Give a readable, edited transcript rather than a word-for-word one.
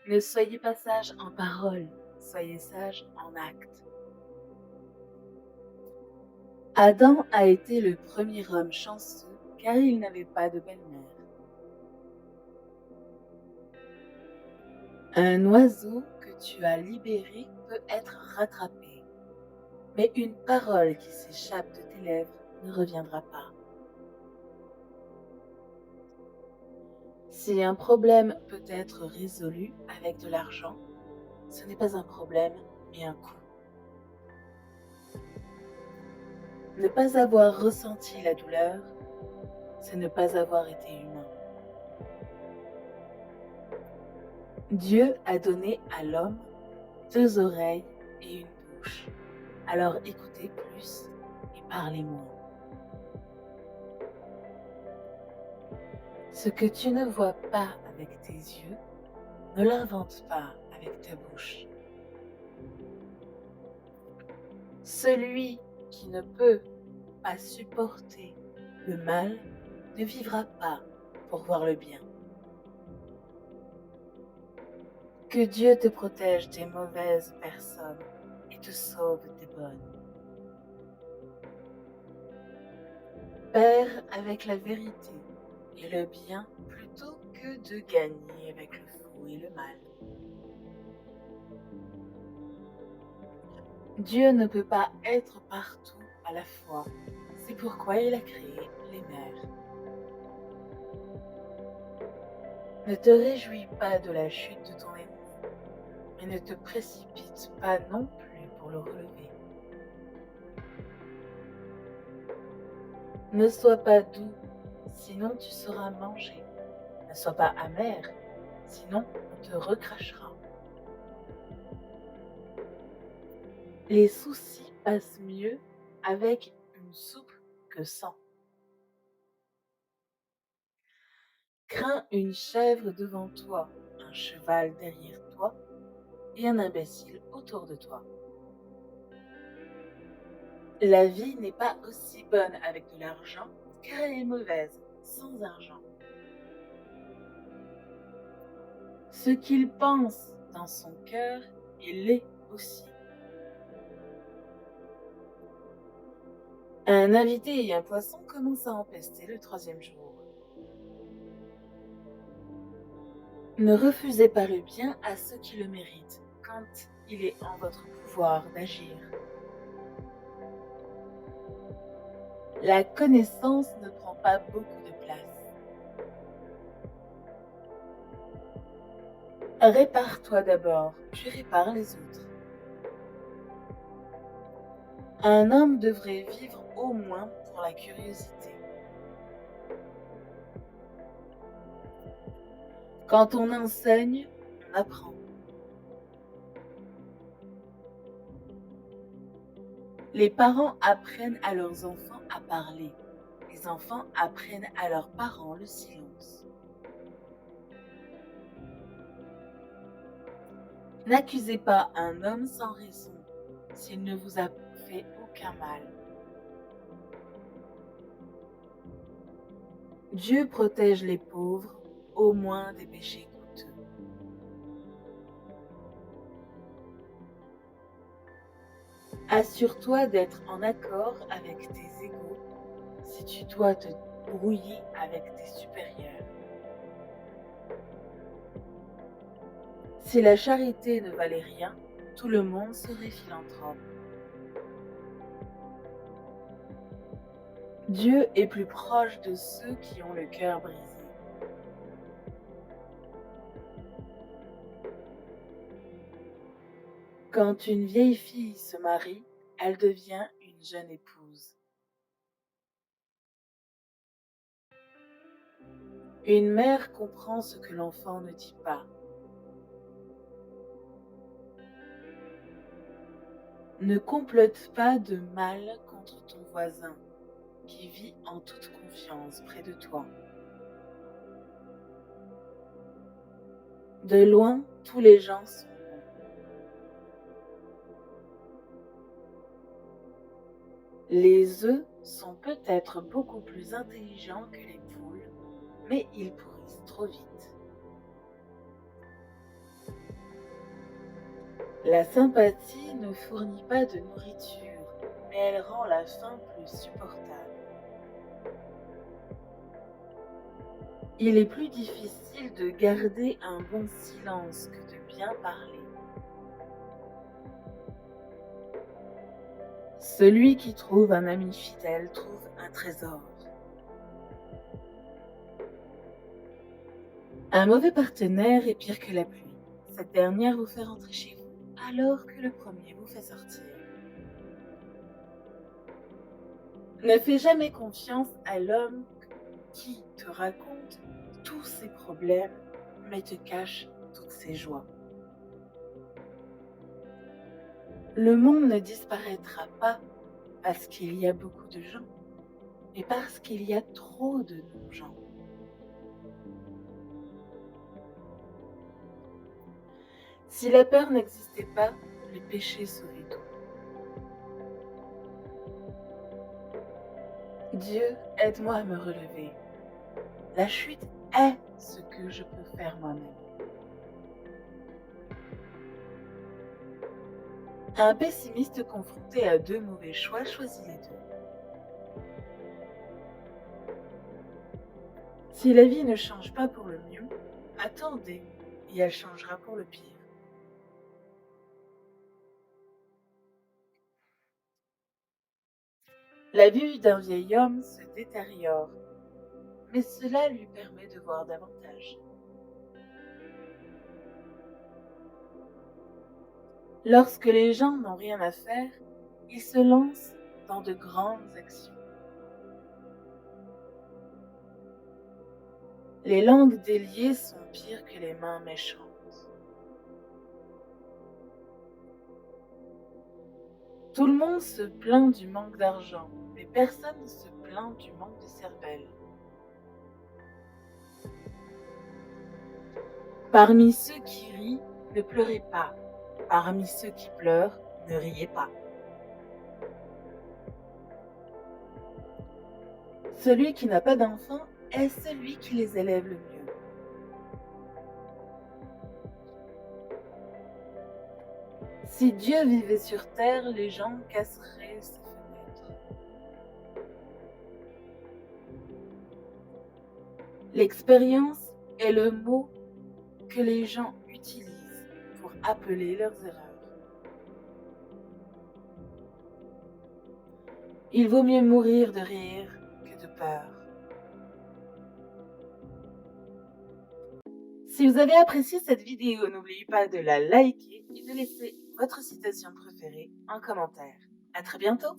Ne soyez pas sage en parole, soyez sage en acte. Adam a été le premier homme chanceux car il n'avait pas de belle-mère. Un oiseau que tu as libéré peut être rattrapé, mais une parole qui s'échappe de tes lèvres ne reviendra pas. Si un problème peut être résolu avec de l'argent, ce n'est pas un problème, mais un coût. Ne pas avoir ressenti la douleur, c'est ne pas avoir été humain. Dieu a donné à l'homme 2 oreilles et une bouche. Alors écoutez plus et parlez moins. Ce que tu ne vois pas avec tes yeux, ne l'invente pas avec ta bouche. Celui qui ne peut pas supporter le mal ne vivra pas pour voir le bien. Que Dieu te protège des mauvaises personnes et te sauve des bonnes. Perds avec la vérité et le bien plutôt que de gagner avec le faux et le mal. Dieu ne peut pas être partout à la fois. C'est pourquoi il a créé les mers. Ne te réjouis pas de la chute de ton ennemi, mais ne te précipite pas non plus pour le relever. Ne sois pas doux, sinon tu seras mangé. Ne sois pas amer, sinon on te recrachera. Les soucis passent mieux avec une soupe que sans. Crains une chèvre devant toi, un cheval derrière toi et un imbécile autour de toi. La vie n'est pas aussi bonne avec de l'argent, car elle est mauvaise sans argent. Ce qu'il pense dans son cœur, il l'est aussi. Un invité et un poisson commencent à empester le 3e jour. Ne refusez pas le bien à ceux qui le méritent, quand il est en votre pouvoir d'agir. La connaissance ne prend pas beaucoup de place. Répare-toi d'abord, puis répare les autres. Un homme devrait vivre au moins pour la curiosité. Quand on enseigne, on apprend. Les parents apprennent à leurs enfants à parler. Les enfants apprennent à leurs parents le silence. N'accusez pas un homme sans raison, s'il ne vous a fait aucun mal. Dieu protège les pauvres, au moins des péchés coûteux. Assure-toi d'être en accord avec tes égaux si tu dois te brouiller avec tes supérieurs. Si la charité ne valait rien, tout le monde serait philanthrope. Dieu est plus proche de ceux qui ont le cœur brisé. Quand une vieille fille se marie, elle devient une jeune épouse. Une mère comprend ce que l'enfant ne dit pas. Ne complote pas de mal contre ton voisin qui vit en toute confiance près de toi. De loin, tous les gens sont bons. Les œufs sont peut-être beaucoup plus intelligents que les poules, mais ils pourrissent trop vite. La sympathie ne fournit pas de nourriture, mais elle rend la faim plus supportable. Il est plus difficile de garder un bon silence que de bien parler. Celui qui trouve un ami fidèle trouve un trésor. Un mauvais partenaire est pire que la pluie. Cette dernière vous fait rentrer chez vous, alors que le premier vous fait sortir. Ne fais jamais confiance à l'homme qui te raconte tous ses problèmes, mais te cache toutes ses joies. Le monde ne disparaîtra pas parce qu'il y a beaucoup de gens, mais parce qu'il y a trop de non-gens. Si la peur n'existait pas, le péché serait tout. Dieu, aide-moi à me relever. La chute est ce que je peux faire moi-même. Un pessimiste confronté à deux mauvais choix choisit les deux. Si la vie ne change pas pour le mieux, attendez et elle changera pour le pire. La vue d'un vieil homme se détériore, mais cela lui permet de voir davantage. Lorsque les gens n'ont rien à faire, ils se lancent dans de grandes actions. Les langues déliées sont pires que les mains méchantes. Tout le monde se plaint du manque d'argent, mais personne ne se plaint du manque de cervelle. Parmi ceux qui rient, ne pleurez pas. Parmi ceux qui pleurent, ne riez pas. Celui qui n'a pas d'enfants est celui qui les élève le mieux. Si Dieu vivait sur terre, les gens casseraient ses fenêtres. L'expérience est le mot que les gens utilisent pour appeler leurs erreurs. Il vaut mieux mourir de rire que de peur. Si vous avez apprécié cette vidéo, n'oubliez pas de la liker et de laisser votre citation préférée en commentaire. À très bientôt!